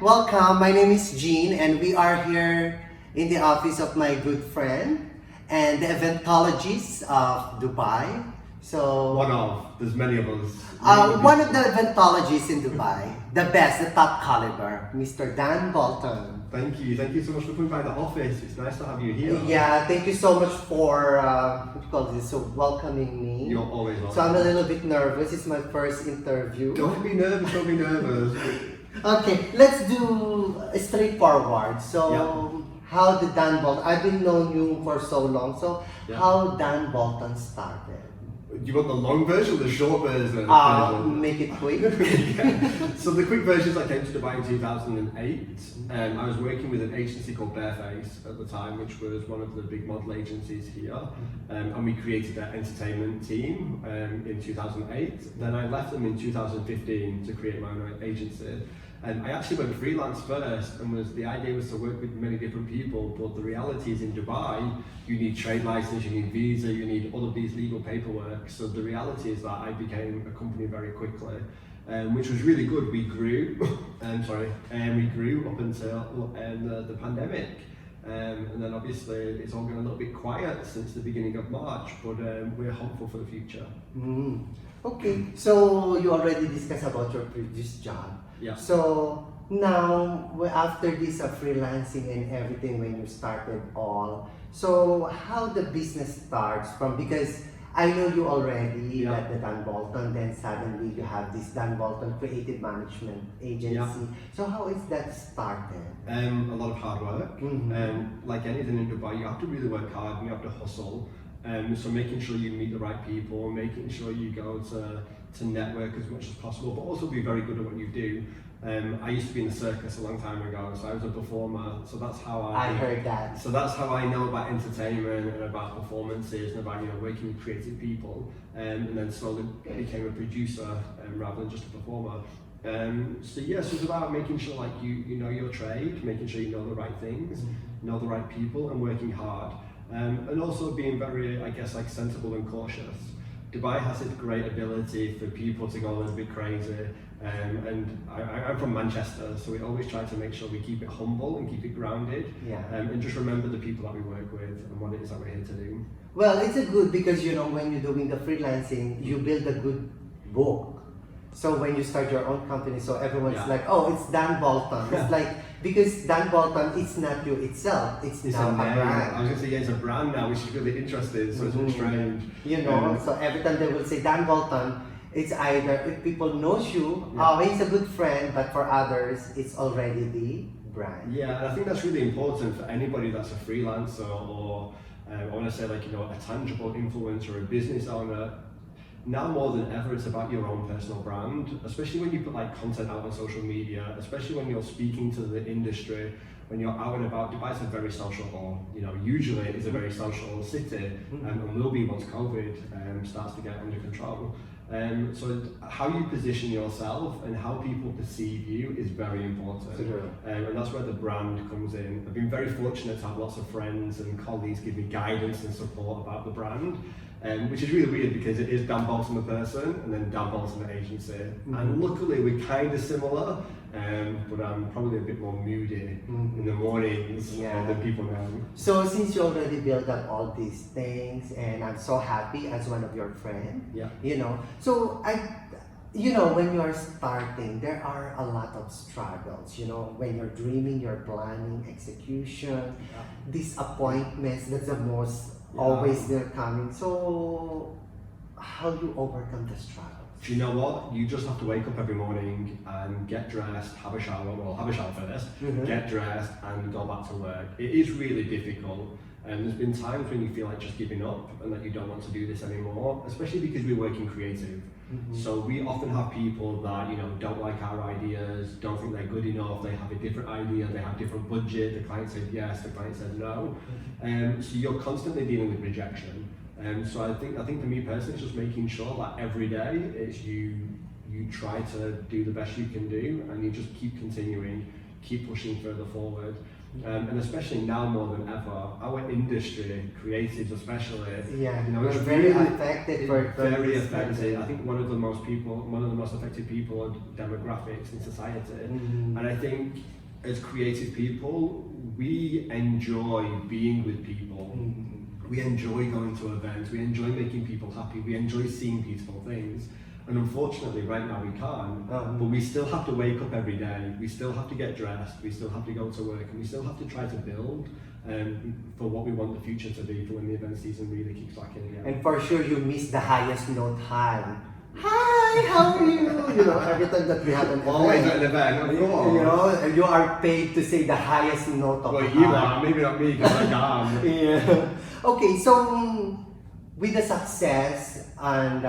welcome. My name is Jean, and we are here in the office of my good friend and the eventologist of Dubai. So, There's many of us. one of the eventologists in Dubai, the best, the top caliber, Mr. Dan Bolton. Thank you so much for coming by the office. It's nice to have you here. Yeah, thank you so much for what you call this, so welcoming me. You're always welcome. So I'm a little bit nervous. It's my first interview. Don't be nervous. Okay, let's do straightforward. So, how did Dan Bolton? I've been knowing you for so long. So, how Dan Bolton started? Do you want the long version or the short version? Make it quick. So the quick version is I came to Dubai in 2008. I was working with an agency called Bareface at the time, which was one of the big model agencies here. And we created that entertainment team in 2008. Then I left them in 2015 to create my own agency. And I actually went freelance first, and the idea was to work with many different people, but the reality is in Dubai, you need trade license, you need visa, you need all of these legal paperwork. So the reality is that I became a company very quickly, which was really good. We grew, we grew up until the pandemic. And then obviously it's all gone a little bit quiet since the beginning of March, but we're hopeful for the future. Okay, so you already discussed about your previous job. Yeah. So now, after this freelancing and everything, when you started all, so how the business starts from, because I know you already at the Dan Bolton, then suddenly you have this Dan Bolton Creative Management Agency. Yeah. So how is that started? A lot of hard work. Like anything in Dubai, you have to really work hard and you have to hustle. So making sure you meet the right people, making sure you go to network as much as possible, but also be very good at what you do. I used to be in the circus a long time ago, so I was a performer. So that's how I heard that. So that's how I know about entertainment and about performances and about working with creative people. And then slowly became a producer rather than just a performer. So it's about making sure like you know your trade, making sure you know the right things, know the right people, and working hard. And also being very, sensible and cautious. Dubai has a great ability for people to go a little bit crazy. And I'm from Manchester, so we always try to make sure we keep it humble and keep it grounded. And just remember the people that we work with and what it is that we're here to do. Well, it's a good, because when you're doing the freelancing, you build a good book. So when you start your own company, so everyone's like, oh, it's Dan Bolton. It's like, because Dan Bolton, it's not you itself, it's now a brand. I was going to say, it's a brand now, which is really interesting, so it's a bit strange. So every time they will say Dan Bolton, it's either, if people knows you, oh, he's a good friend, but for others, it's already the brand. Yeah, and I think that's really important for anybody that's a freelancer or, I want to say a tangible influencer or a business owner. Now more than ever, it's about your own personal brand, especially when you put content out on social media, especially when you're speaking to the industry, when you're out and about. Dubai is a very social, usually it's a very social city, and will be once COVID starts to get under control. So how you position yourself and how people perceive you is very important. And that's where the brand comes in. I've been very fortunate to have lots of friends and colleagues give me guidance and support about the brand. Which is really weird because it is Dan Bolton the person and then Dan Bolton the agency. And luckily we're kind of similar, but I'm probably a bit more moody in the mornings than people know. So since you already built up all these things, and I'm so happy as one of your friends, so when you are starting, there are a lot of struggles, when you're dreaming, you're planning, execution, disappointments, that's the most always they're coming. So how do you overcome the struggles? Do you know what? You just have to wake up every morning and get dressed, have a shower first, get dressed and go back to work. It is really difficult. And there's been times when you feel like just giving up and that you don't want to do this anymore, especially because we work in creative. So we often have people that don't like our ideas, don't think they're good enough, they have a different idea, they have different budget, the client said yes, the client said no. So you're constantly dealing with rejection. So I think for me personally, it's just making sure that every day it's you try to do the best you can do and you just keep continuing, keep pushing further forward. And especially now more than ever, our industry, creatives especially, it's very affected. Very affected. I think one of the most affected people are demographics in society. And I think as creative people, we enjoy being with people. We enjoy going to events. We enjoy making people happy. We enjoy seeing beautiful things. And unfortunately, right now we can't. But we still have to wake up every day. We still have to get dressed. We still have to go to work, and we still have to try to build for what we want the future to be for when the event season really kicks back in again. And for sure, you miss the highest note high. Hi, how are you? Every time that we have an event. Always at an event, of course. And you are paid to say the highest note of well, high. you are, maybe not me, because I can't. Okay, so with the success and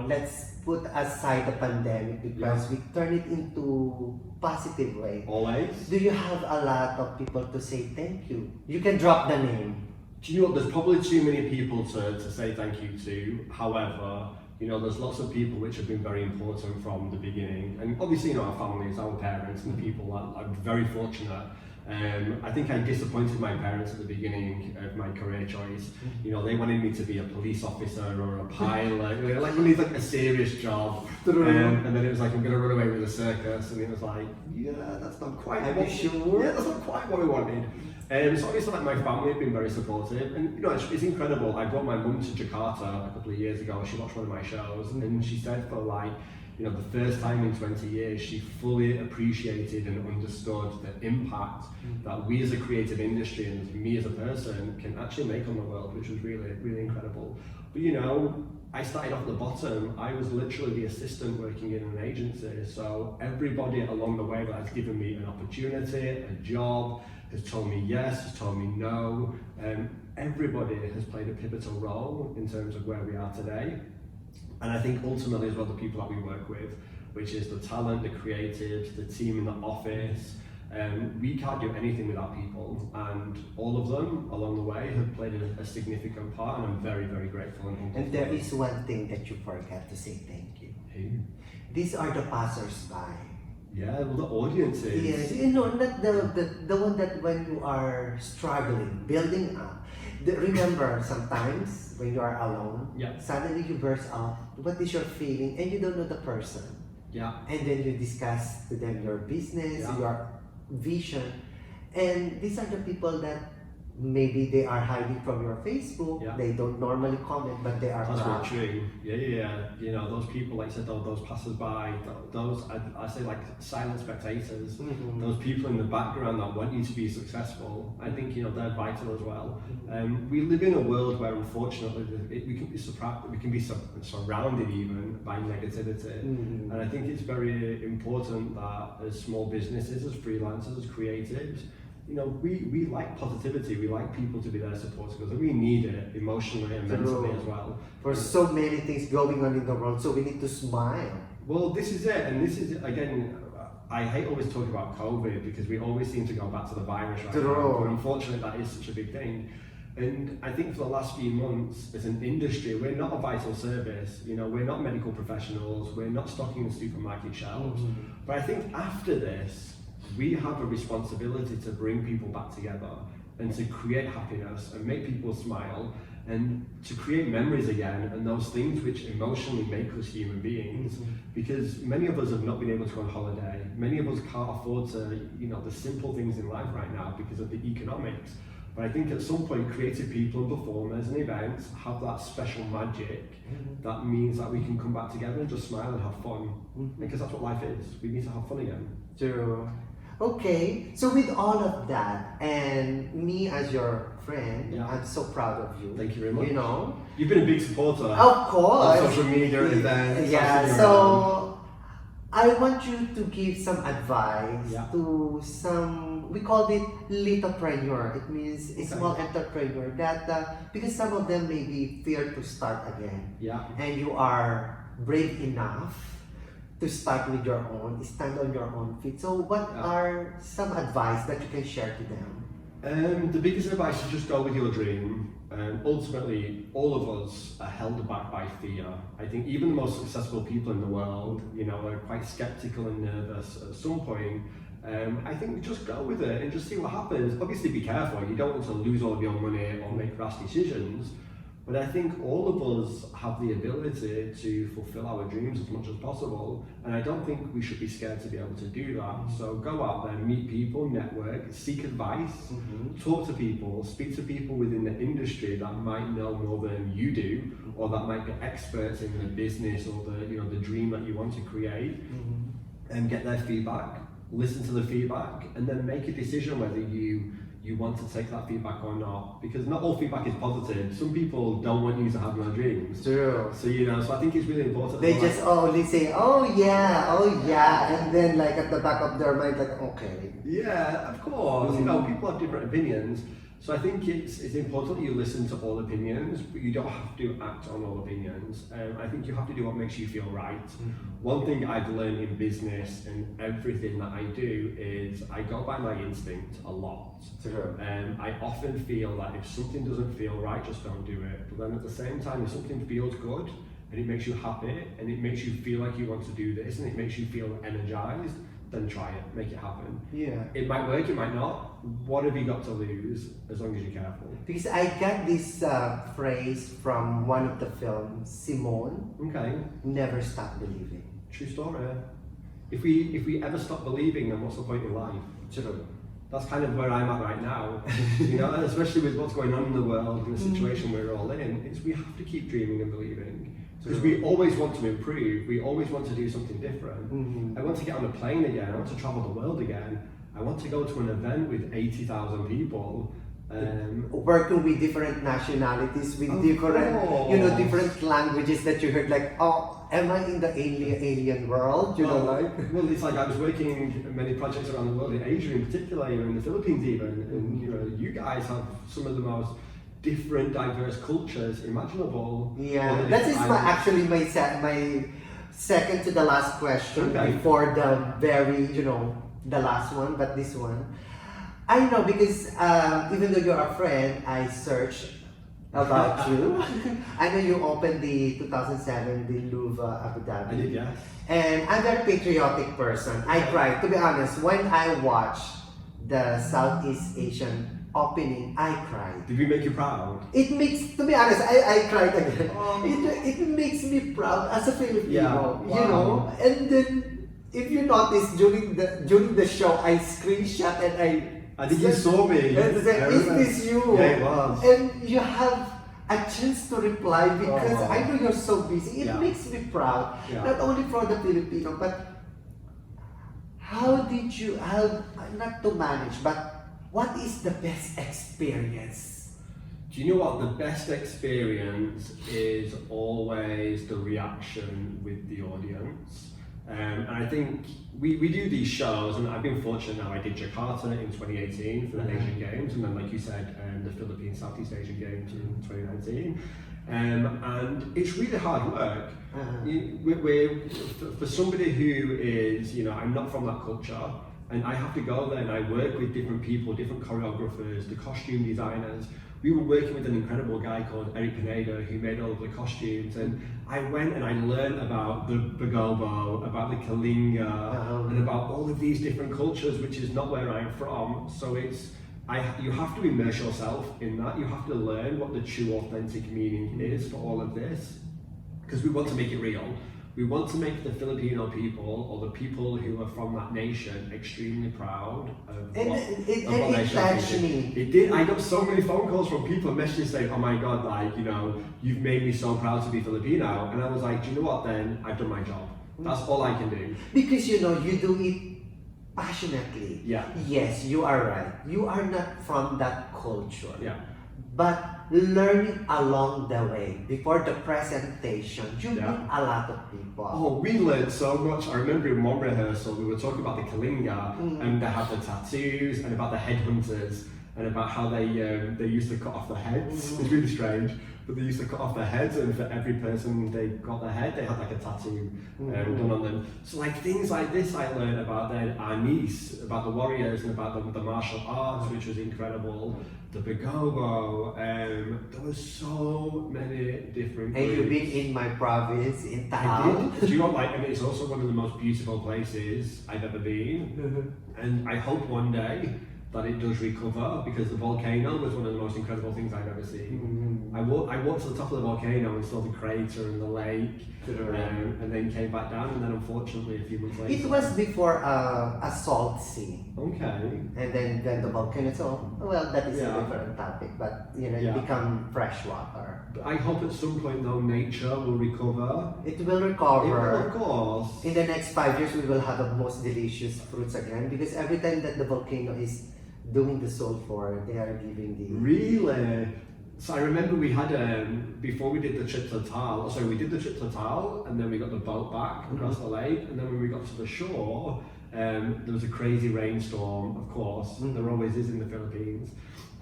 let's put aside the pandemic because we turn it into positive way. Always. Do you have a lot of people to say thank you? You can drop the name. Do you know what? There's probably too many people to say thank you to. However, there's lots of people which have been very important from the beginning. And obviously, our families, our parents, and the people that I'm very fortunate. I think I disappointed my parents at the beginning of my career choice. They wanted me to be a police officer or a pilot, like really like a serious job. And then it was like, I'm going to run away with a circus. And it was like, that's not quite Are you sure? Yeah, that's not quite what we wanted. So obviously like my family have been very supportive, and it's incredible. I brought my mum to Jakarta a couple of years ago. She watched one of my shows, and she said for like, the first time in 20 years, she fully appreciated and understood the impact that we as a creative industry and me as a person can actually make on the world, which was really, really incredible. But I started off at the bottom. I was literally the assistant working in an agency. So everybody along the way that has given me an opportunity, a job, has told me yes, has told me no. Everybody has played a pivotal role in terms of where we are today. And I think ultimately as well the people that we work with, which is the talent, the creatives, the team in the office, we can't do anything without people, and all of them along the way have played a significant part, and I'm very, very grateful. And there is one thing that you forgot to say thank you. Who? These are the passers-by. Yeah, well, the audiences. Yes, not the one that when you are struggling, building up. Remember, sometimes when you are alone, suddenly you burst out. What is your feeling? And you don't know the person. Yeah. And then you discuss to them your business, your vision. And these are the people that maybe they are hiding from your Facebook. They don't normally comment, but they are That's proud. very true. Yeah. Those people, like I said, those passers-by, those I say like silent spectators, those people in the background that want you to be successful. I think they're vital as well. We live in a world where unfortunately we can be surrounded even by negativity, and I think it's very important that as small businesses, as freelancers, as creatives, we like positivity, we like people to be there supporting us, and we need it emotionally and mentally as well. For so many things going on in the world, so we need to smile. Well, this is it, and this is, again, I hate always talking about COVID because we always seem to go back to the virus right now, but unfortunately that is such a big thing. And I think for the last few months, as an industry, we're not a vital service. We're not medical professionals, we're not stocking the supermarket shelves. But I think after this, we have a responsibility to bring people back together and to create happiness and make people smile and to create memories again and those things which emotionally make us human beings. Because many of us have not been able to go on holiday. Many of us can't afford to, the simple things in life right now because of the economics. But I think at some point, creative people and performers and events have that special magic that means that we can come back together and just smile and have fun. Because that's what life is. We need to have fun again. True. Okay, so with all of that, and me as your friend, I'm so proud of you. Thank you very much. You've been a big supporter. Of course. On social media, events. So I want you to give some advice to some, we call it littlepreneur. It means a small entrepreneur that, because some of them may be fear to start again. And you are brave enough to start with your own, stand on your own feet. So what are some advice that you can share to them? The biggest advice is just go with your dream. Ultimately, all of us are held back by fear. I think even the most successful people in the world, are quite skeptical and nervous at some point I think just go with it and just see what happens. Obviously be careful, you don't want to lose all of your money or make rash decisions, but I think all of us have the ability to fulfill our dreams as much as possible, and I don't think we should be scared to be able to do that. So go out there, meet people, network, seek advice, talk to people, speak to people within the industry that might know more than you do, or that might be experts in the business or the dream that you want to create, and get their feedback, listen to the feedback, and then make a decision whether you want to take that feedback or not, because not all feedback is positive. Some people don't want you to have no dreams. True. So so I think it's really important. They just only say, oh yeah, and then like at the back of their mind, like, okay. Yeah, of course. People have different opinions. So I think it's important that you listen to all opinions, but you don't have to act on all opinions. I think you have to do what makes you feel right. One thing I've learned in business and everything that I do is I go by my instinct a lot. I often feel that if something doesn't feel right, just don't do it. But then at the same time, if something feels good and it makes you happy and it makes you feel like you want to do this and it makes you feel energized, then try it, make it happen. Yeah. It might work, it might not. What have you got to lose as long as you're careful? Because I got this phrase from one of the films, Simone. Okay. Never stop believing. True story. If we ever stop believing, then what's the point in life? True. That's kind of where I'm at right now. And especially with what's going on in the world and the situation we're all in, is we have to keep dreaming and believing. Because we always want to improve, we always want to do something different. I want to get on a plane again, I want to travel the world again, I want to go to an event with 80,000 people. Working with different nationalities, with different languages that you heard, like, oh, am I in the alien world? Well, it's like I was working many projects around the world, in Asia in particular, in the Philippines even, and you guys have some of the most different, diverse cultures imaginable. Yeah, that is my second to the last question before the very, the last one, but this one. I know because even though you're a friend, I searched about you. I know you opened the 2007, the Louvre Abu Dhabi. I did, yes. And I'm a very patriotic person. I cried, to be honest, when I watched the Southeast Asian opening, I cried. Did we make you proud? It makes, to be honest, I cried again. It makes me proud as a Filipino, And then, if you notice, during the show, I screenshot and I think you saw me. And said, is this you? Yeah, it was. And you have a chance to reply because I know you're so busy. It makes me proud, not only for the Filipino, but how did you not to manage, but what is the best experience? Do you know what? The best experience is always the reaction with the audience. And I think we do these shows, and I've been fortunate now. I did Jakarta in 2018 for the Asian Games, and then, like you said, the Philippines Southeast Asian Games in 2019. And it's really hard work. For somebody who is, I'm not from that culture, and I have to go there and I work with different people, different choreographers, the costume designers. We were working with an incredible guy called Eric Pineda who made all of the costumes, and I went and I learned about the Bagobo, about the Kalinga, and about all of these different cultures, which is not where I'm from. So you have to immerse yourself in that. You have to learn what the true authentic meaning is for all of this, because we want to make it real. We want to make the Filipino people, or the people who are from that nation, extremely proud of what it touched me. It did. I got so many phone calls from people, messages saying, "Oh my God, you've made me so proud to be Filipino." And I was like, "Do you know what? Then I've done my job. That's all I can do." Because you do it passionately. Yeah. Yes, you are right. You are not from that culture. Yeah. But learning along the way, before the presentation, you meet a lot of people. Oh, we learned so much. I remember in one rehearsal, we were talking about the Kalinga, and they have the tattoos, and about the headhunters, and about how they used to cut off the heads. It's really strange. but they used to cut off their heads, and for every person they got their head, they had like a tattoo done on them. So like things like this I learned about then our niece, about the warriors and about the martial arts, which was incredible. The Bigobo, there were so many different And you've groups. been in my province, in I Taal. did. Do you know, like, and it's also one of the most beautiful places I've ever been. And I hope one day that it does recover, because the volcano was one of the most incredible things I've ever seen. I walked to the top of the volcano and saw the crater and the lake, and then came back down, and then unfortunately a few months later. It was before a salt sea. Okay. And then the volcano, so, well, that is a Yeah. different topic, but you know, Yeah. it become fresh water. But I hope at some point though nature will recover. It will It recover. will, of course. In the next 5 years, we will have the most delicious fruits again, because every time that the volcano is doing the sulfur, they are giving the... Really? So I remember we had, before we did the trip to Taal, we did the trip to Taal, and then we got the boat back across the lake, and then when we got to the shore, there was a crazy rainstorm, of course, there always is in the Philippines,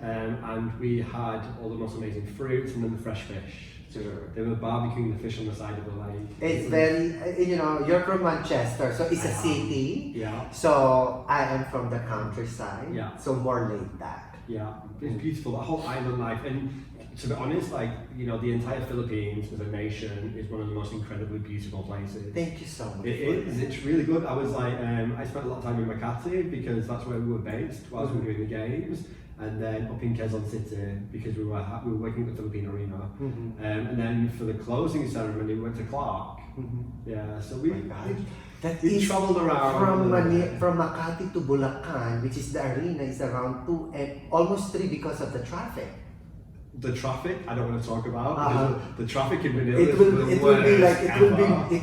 and we had all the most amazing fruits and then the fresh fish. They were barbecuing the fish on the side of the lake. It's very, you know, you're from Manchester, so it's a city. Yeah. So I am from the countryside, Yeah. so more laid back. Yeah, it's beautiful, that whole island life. And to be honest, like, you know, the entire Philippines as a nation is one of the most incredibly beautiful places. Thank you so much. It is, it's really good. I was like, I spent a lot of time in Makati because that's where we were based whilst we were doing the games. And then up in Quezon City because we were working at the Philippine Arena. And then for the closing ceremony we went to Clark. Yeah, so we travelled around. From Makati to Bulacan, which is the arena, is around 2 and almost 3 because of the traffic. The traffic, I don't want to talk about because the traffic in Manila It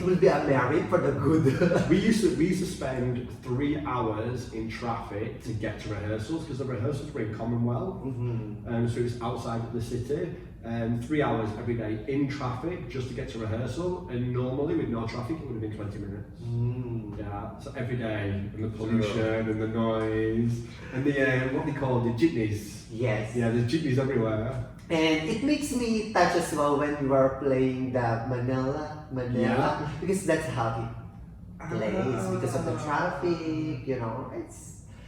will be a merit for the good. we used to spend 3 hours in traffic to get to rehearsals because the rehearsals were in Commonwealth, so it was outside of the city. 3 hours every day in traffic just to get to rehearsal, and normally with no traffic it would have been 20 minutes. Yeah, so every day, and the pollution and the noise and the what they call the jeepneys. Yes. Yeah, there's jeepneys everywhere. And it makes me touch as well when we were playing the Manila, because that's how it plays because of the traffic. You know,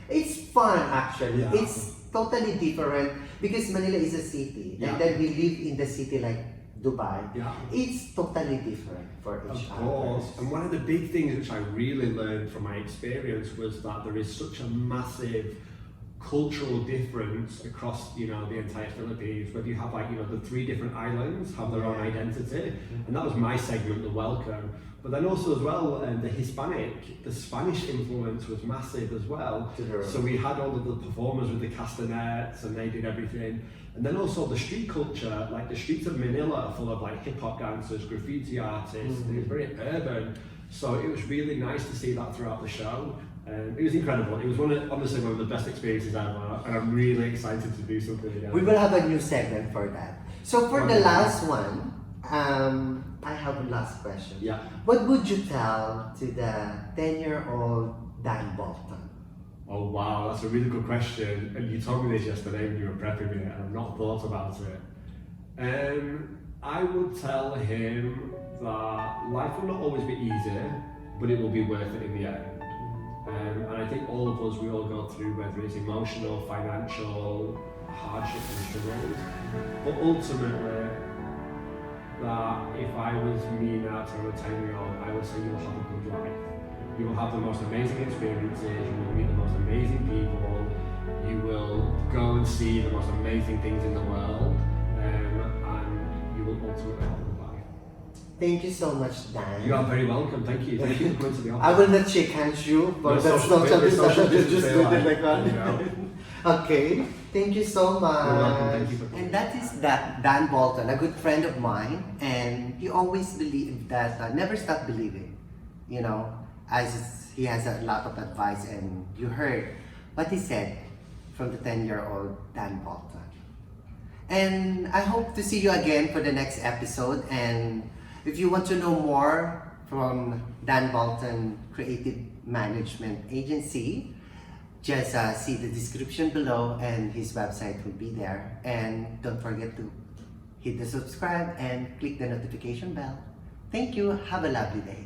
it's fun actually. Yeah. It's totally different because Manila is a city, and then we live in the city like Dubai. Yeah. It's totally different for each other. Of course. And one of the big things which I really learned from my experience was that there is such a massive cultural difference across, you know, the entire Philippines, whether you have like, you know, the 3 different islands have their own identity, and that was my segment, the welcome. But then also as well, the Spanish influence was massive as well. So we had all of the performers with the castanets, and they did everything. And then also the street culture, like the streets of Manila are full of like hip hop dancers, graffiti artists, it was very urban. So it was really nice to see that throughout the show. It was incredible. It was honestly one of the best experiences ever, and I'm really excited to do something again. We will have a new segment for that. So for the last one, I have a last question. Yeah. What would you tell to the 10-year-old Dan Bolton? Oh wow, that's a really good question. And you told me this yesterday when you were prepping me, and I've not thought about it. I would tell him that life will not always be easy, but it will be worth it in the end. And I think all of us, we all go through, whether it's emotional, financial, hardship and struggles. But ultimately, that if I was me now to a 10-year-old, I would say you will have a good life. You will have the most amazing experiences, you will meet the most amazing people, you will go and see the most amazing things in the world, and you will ultimately have a good life. Thank you so much, Dan. You are very welcome, thank you. Thank you for coming to the office. I will not shake hands you, but that's not something just do it like that. Okay, thank you so much. You're welcome, thank you for coming. And that is Dan Bolton, a good friend of mine, and he always believed that, never stop believing, you know, as he has a lot of advice, and you heard what he said from the 10-year-old Dan Bolton. And I hope to see you again for the next episode, and if you want to know more from Dan Bolton Creative Management Agency, just see the description below, and his website will be there. And don't forget to hit the subscribe and click the notification bell. Thank you. Have a lovely day.